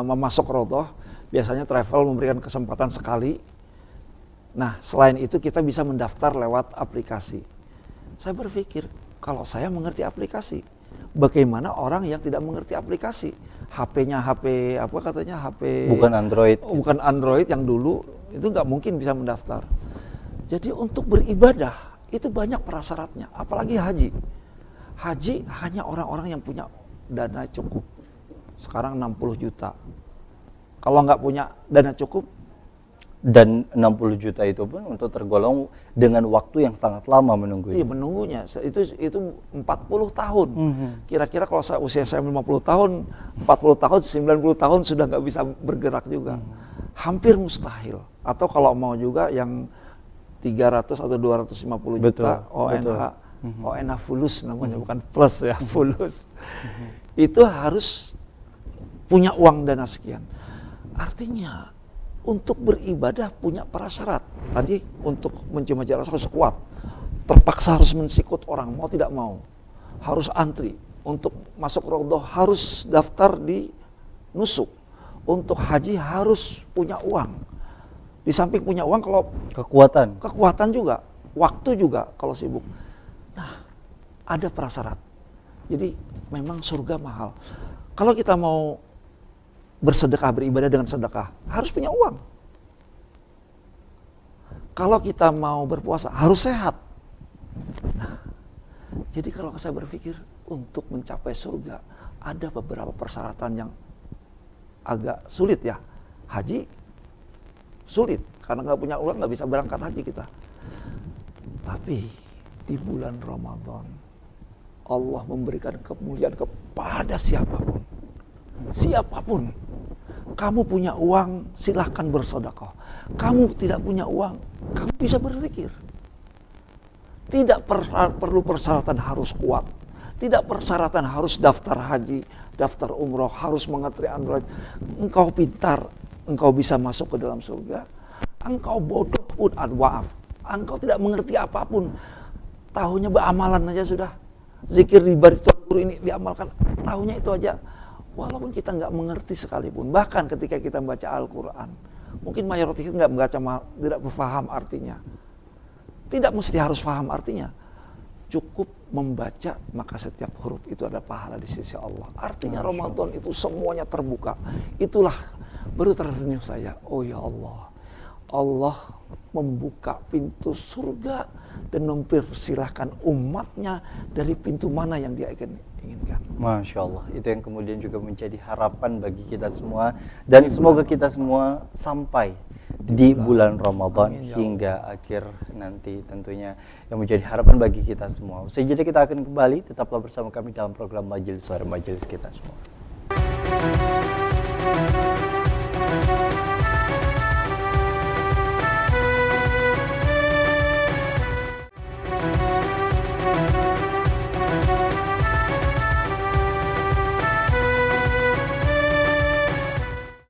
memasuk raudhah, biasanya travel memberikan kesempatan sekali. Nah, selain itu kita bisa mendaftar lewat aplikasi. Saya berpikir, kalau saya mengerti aplikasi, bagaimana orang yang tidak mengerti aplikasi? HP-nya HP apa katanya HP bukan Android. Bukan Android yang dulu itu nggak mungkin bisa mendaftar. Jadi untuk beribadah itu banyak prasyaratnya, apalagi haji. Haji hanya orang-orang yang punya dana cukup. Sekarang 60 juta. Kalau nggak punya dana cukup, dan 60 juta itu pun untuk tergolong dengan waktu yang sangat lama menunggu. Iya, menunggunya. Itu 40 tahun. Kira-kira kalau usia saya 50 tahun, 40 tahun, 90 tahun sudah nggak bisa bergerak juga. Hampir mustahil. Atau kalau mau juga yang 300 atau 250 juta ONH. ONH fulus namanya, bukan plus ya, fulus. Itu harus punya uang dana sekian. Artinya untuk beribadah punya prasyarat. Tadi untuk mencium hajar aswad harus kuat. Terpaksa harus mensikut orang, mau tidak mau. Harus antri. Untuk masuk raudhah harus daftar di nusuk. Untuk haji harus punya uang. Di samping punya uang, kalau kekuatan juga, waktu juga kalau sibuk. Nah, ada prasyarat. Jadi memang surga mahal. Kalau kita mau bersedekah, beribadah dengan sedekah, harus punya uang. Kalau kita mau berpuasa, harus sehat. Nah, jadi kalau saya berpikir untuk mencapai surga, ada beberapa persyaratan yang agak sulit ya. Haji sulit, karena nggak punya uang nggak bisa berangkat haji kita. Tapi di bulan Ramadan, Allah memberikan kemuliaan kepada siapapun. Siapapun. Kamu punya uang, silahkan bersedekah. Kamu tidak punya uang, kamu bisa berzikir. Tidak perlu persyaratan harus kuat. Tidak persyaratan harus daftar haji, daftar umroh, harus mengerti Android. Engkau pintar, engkau bisa masuk ke dalam surga. Engkau bodoh pun, maaf, engkau tidak mengerti apapun. Tahunya beramalan aja sudah. zikir di bari Tuhan guru ini diamalkan, tahunya itu aja. Walaupun kita nggak mengerti sekalipun, bahkan ketika kita membaca Al-Quran, mungkin mayoritas kita nggak membaca, tidak paham artinya. Tidak mesti harus paham artinya. Cukup membaca, maka setiap huruf itu ada pahala di sisi Allah. Artinya Ramadan itu semuanya terbuka. Itulah baru terrenyuh saya, oh ya Allah, Allah membuka pintu surga dan mempersilahkan umatnya dari pintu mana yang dia inginkan. Masya Allah, itu yang kemudian juga menjadi harapan bagi kita semua. Dan semoga kita semua sampai di bulan Ramadan hingga akhir nanti tentunya, yang menjadi harapan bagi kita semua. Usai jeda kita akan kembali, tetaplah bersama kami dalam program Majelis Suara Majelis kita semua.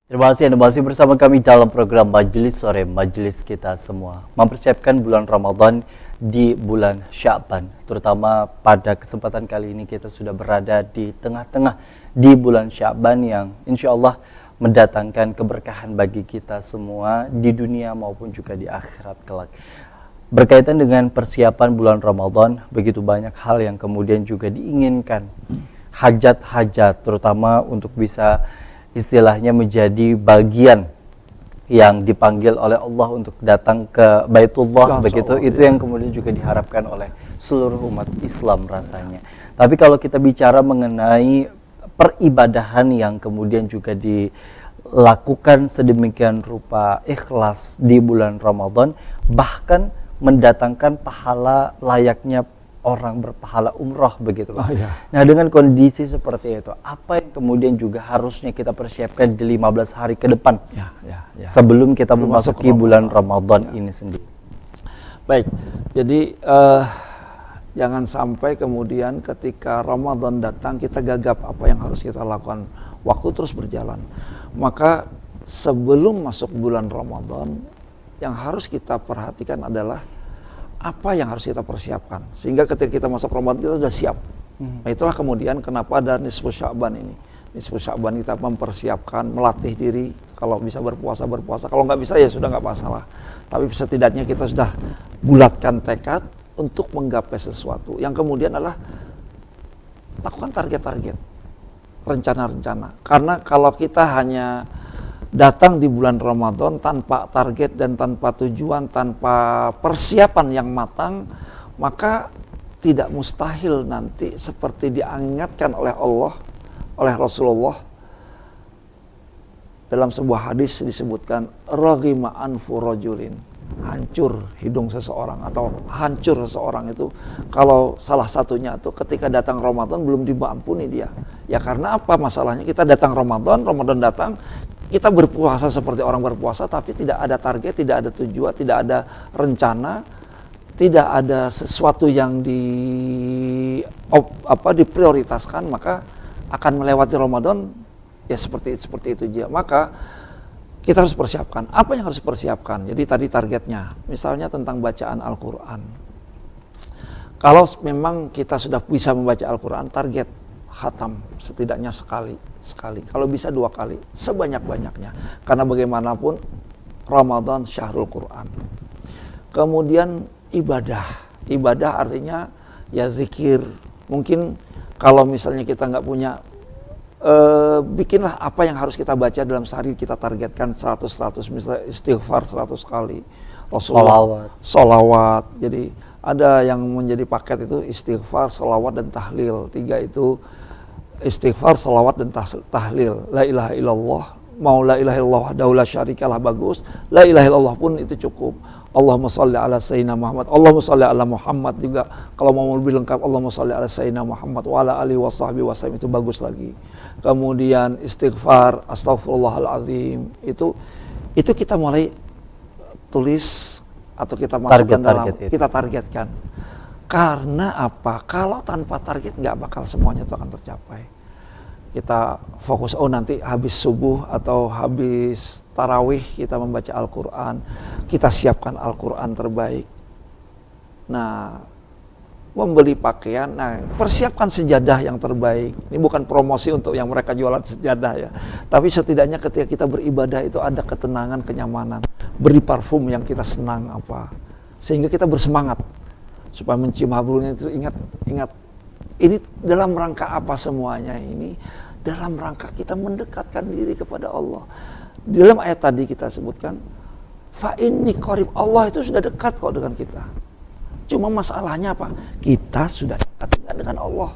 Terima kasih Anda masih bersama kami dalam program Majelis Sore Majelis kita semua. Mempersiapkan bulan Ramadan di bulan Sya'ban. Terutama pada kesempatan kali ini kita sudah berada di tengah-tengah di bulan Sya'ban yang insya Allah mendatangkan keberkahan bagi kita semua di dunia maupun juga di akhirat kelak. Berkaitan dengan persiapan bulan Ramadan, begitu banyak hal yang kemudian juga diinginkan. Hajat-hajat terutama untuk bisa istilahnya menjadi bagian yang dipanggil oleh Allah untuk datang ke Baitullah, begitu Allah, itu yang kemudian juga diharapkan oleh seluruh umat Islam rasanya. Tapi kalau kita bicara mengenai peribadahan yang kemudian juga dilakukan sedemikian rupa ikhlas di bulan Ramadan, bahkan mendatangkan pahala layaknya orang berpahala umroh begitu. Nah, dengan kondisi seperti itu, apa yang kemudian juga harusnya kita persiapkan di 15 hari ke depan sebelum kita memasuki bulan Ramadan ini sendiri? Baik, jadi jangan sampai kemudian ketika Ramadan datang kita gagap apa yang harus kita lakukan. Waktu terus berjalan. Maka sebelum masuk bulan Ramadan, yang harus kita perhatikan adalah apa yang harus kita persiapkan, sehingga ketika kita masuk Ramadan kita sudah siap. Nah, itulah kemudian kenapa ada nisfu Sya'ban ini. Nisfu Sya'ban kita mempersiapkan, melatih diri. Kalau bisa berpuasa, kalau nggak bisa ya sudah nggak masalah. Tapi setidaknya kita sudah bulatkan tekad untuk menggapai sesuatu. Yang kemudian adalah lakukan target-target, rencana-rencana. Karena kalau kita hanya datang di bulan Ramadan tanpa target dan tanpa tujuan, tanpa persiapan yang matang, maka tidak mustahil nanti seperti diingatkan oleh Allah, oleh Rasulullah. Dalam sebuah hadis disebutkan, raghima anfu rajulin, hancur hidung seseorang atau hancur seseorang itu kalau salah satunya itu ketika datang Ramadan belum diampuni dia. Ya karena apa masalahnya? Kita datang Ramadan datang, kita berpuasa seperti orang berpuasa, tapi tidak ada target, tidak ada tujuan, tidak ada rencana, tidak ada sesuatu yang diprioritaskan, maka akan melewati Ramadan ya seperti itu aja. Maka kita harus persiapkan. Apa yang harus dipersiapkan? Jadi tadi targetnya, misalnya tentang bacaan Al-Quran. Kalau memang kita sudah bisa membaca Al-Quran, target khatam setidaknya sekali. Kalau bisa 2 kali, sebanyak-banyaknya. Karena bagaimanapun Ramadan syahrul Quran. Kemudian ibadah artinya ya zikir. Mungkin kalau misalnya kita nggak punya, bikinlah apa yang harus kita baca dalam sehari, kita targetkan 100, misalnya istighfar 100 kali. Rasulullah sholawat. Jadi ada yang menjadi paket itu istighfar, sholawat dan tahlil. 3 itu istighfar, salawat dan tahlil. La ilaha illallah, mau la ilaha illallah wahdahu la syarikalah bagus. La ilaha illallah pun itu cukup. Allahumma sholli ala sayyidina Muhammad. Allahumma sholli ala Muhammad juga. Kalau mau lebih lengkap, Allahumma sholli ala sayyidina Muhammad wa ala alihi washabbihi wasallam, itu bagus lagi. Kemudian istighfar, astaghfirullahalazim. Itu kita mulai tulis atau kita masukkan dalam, kita targetkan. Karena apa? Kalau tanpa target nggak bakal semuanya itu akan tercapai. Kita fokus, nanti habis subuh atau habis tarawih kita membaca Al-Quran. Kita siapkan Al-Quran terbaik. Nah, membeli pakaian. Nah, persiapkan sejadah yang terbaik. Ini bukan promosi untuk yang mereka jualan sejadah ya. Tapi setidaknya ketika kita beribadah itu ada ketenangan, kenyamanan. Beri parfum yang kita senang apa. Sehingga kita bersemangat. Supaya mencium hablumnya itu ingat ini dalam rangka apa semuanya ini? Dalam rangka kita mendekatkan diri kepada Allah. Di dalam ayat tadi kita sebutkan, fa inni qarib, Allah itu sudah dekat kok dengan kita. Cuma masalahnya apa? Kita sudah dekat dengan Allah.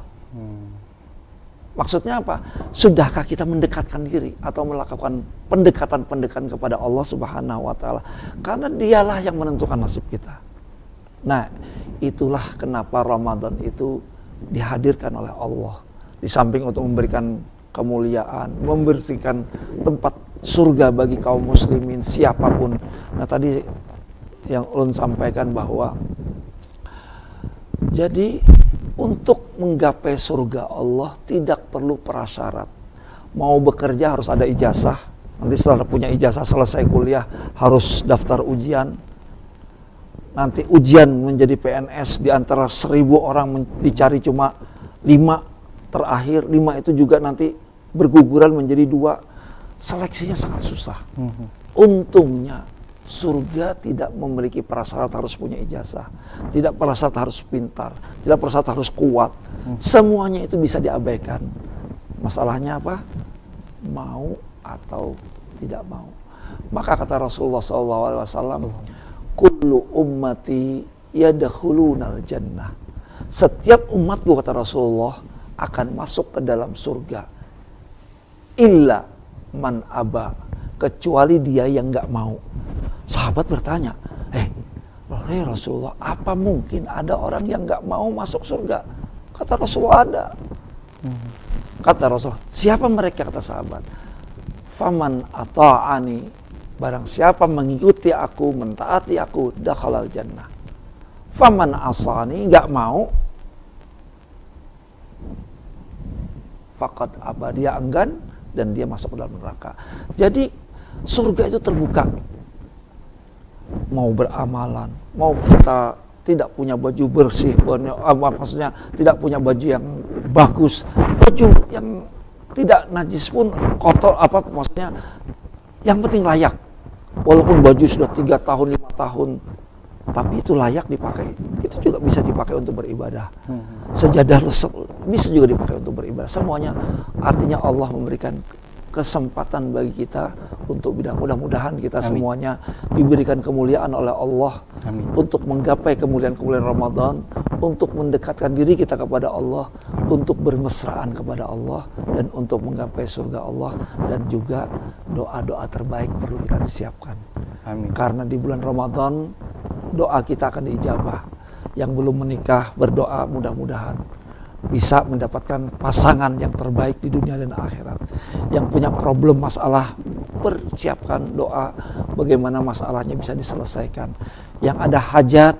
Maksudnya apa? Sudahkah kita mendekatkan diri atau melakukan pendekatan-pendekatan kepada Allah Subhanahu wa taala? Karena dialah yang menentukan nasib kita. Nah, itulah kenapa Ramadan itu dihadirkan oleh Allah. Di samping untuk memberikan kemuliaan, memberikan tempat surga bagi kaum muslimin siapapun. Nah, tadi yang ulun sampaikan bahwa jadi untuk menggapai surga Allah tidak perlu prasyarat. Mau bekerja harus ada ijazah. Nanti setelah punya ijazah selesai kuliah harus daftar ujian. Nanti ujian menjadi PNS di antara 1.000 orang dicari cuma 5 terakhir. 5 itu juga nanti berguguran menjadi 2. Seleksinya sangat susah. Untungnya surga tidak memiliki prasyarat harus punya ijazah, tidak prasyarat harus pintar, tidak prasyarat harus kuat. Semuanya itu bisa diabaikan. Masalahnya apa? Mau atau tidak mau. Maka kata Rasulullah SAW, kullu ummati yadkhulunal jannah. Setiap umatku, kata Rasulullah, akan masuk ke dalam surga. Illa man aba, kecuali dia yang nggak mau. Sahabat bertanya, Rasulullah, apa mungkin ada orang yang nggak mau masuk surga? Kata Rasulullah, ada. Kata Rasulullah, siapa mereka? Kata sahabat, faman ata'ani, barang siapa mengikuti aku, mentaati aku, dakhalal jannah. Faman asani, nggak mau, faqad aba, dia enggan dan dia masuk ke dalam neraka. Jadi surga itu terbuka. Mau beramalan, mau kita tidak punya baju bersih, maksudnya tidak punya baju yang bagus, baju yang tidak najis pun kotor, maksudnya yang penting layak. Walaupun baju sudah 3 tahun, 5 tahun, tapi itu layak dipakai. Itu juga bisa dipakai untuk beribadah. Sejadah bisa juga dipakai untuk beribadah. Semuanya artinya Allah memberikan kesempatan bagi kita untuk mudah-mudahan kita semuanya diberikan kemuliaan oleh Allah. Untuk menggapai kemuliaan-kemuliaan Ramadan, untuk mendekatkan diri kita kepada Allah, untuk bermesraan kepada Allah, dan untuk menggapai surga Allah. Dan juga doa-doa terbaik perlu kita disiapkan. Karena di bulan Ramadan doa kita akan diijabah. Yang belum menikah berdoa mudah-mudahan bisa mendapatkan pasangan yang terbaik di dunia dan akhirat. Yang punya problem masalah, persiapkan doa bagaimana masalahnya bisa diselesaikan. Yang ada hajat,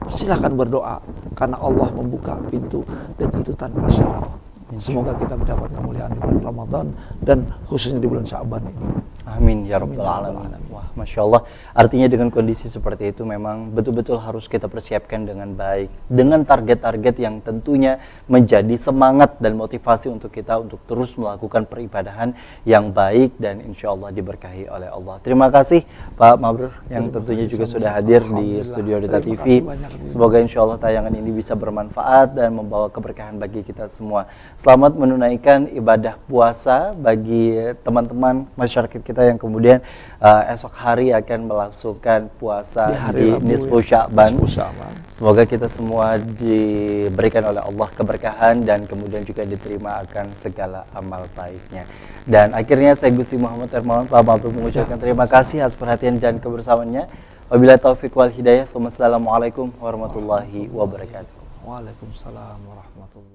silakan berdoa karena Allah membuka pintu dan itu tanpa syarat. Semoga kita mendapat kemuliaan di bulan Ramadan dan khususnya di bulan Sya'ban ini. Amin ya rabbal alamin. Wah, Masya Allah. Artinya dengan kondisi seperti itu memang betul-betul harus kita persiapkan dengan baik, dengan target-target yang tentunya menjadi semangat dan motivasi untuk kita untuk terus melakukan peribadahan yang baik dan insya Allah diberkahi oleh Allah. Terima kasih Pak Mabrur yang tentunya juga sudah hadir di studio Duta TV. Semoga insya Allah tayangan ini bisa bermanfaat dan membawa keberkahan bagi kita semua. Selamat menunaikan ibadah puasa bagi teman-teman masyarakat kita yang kemudian esok hari akan melangsungkan puasa di Nisfu Sya'ban. Semoga kita semua diberikan oleh Allah keberkahan dan kemudian juga diterima akan segala amal baiknya. Dan akhirnya saya Gusti Muhammad Hermawan Pak Mabrur mengucapkan terima kasih atas perhatian dan kebersamaannya. Wabillahi taufiq wal hidayah. Wassalamualaikum warahmatullahi wabarakatuh. Waalaikumsalam warahmatullahi wabarakatuh.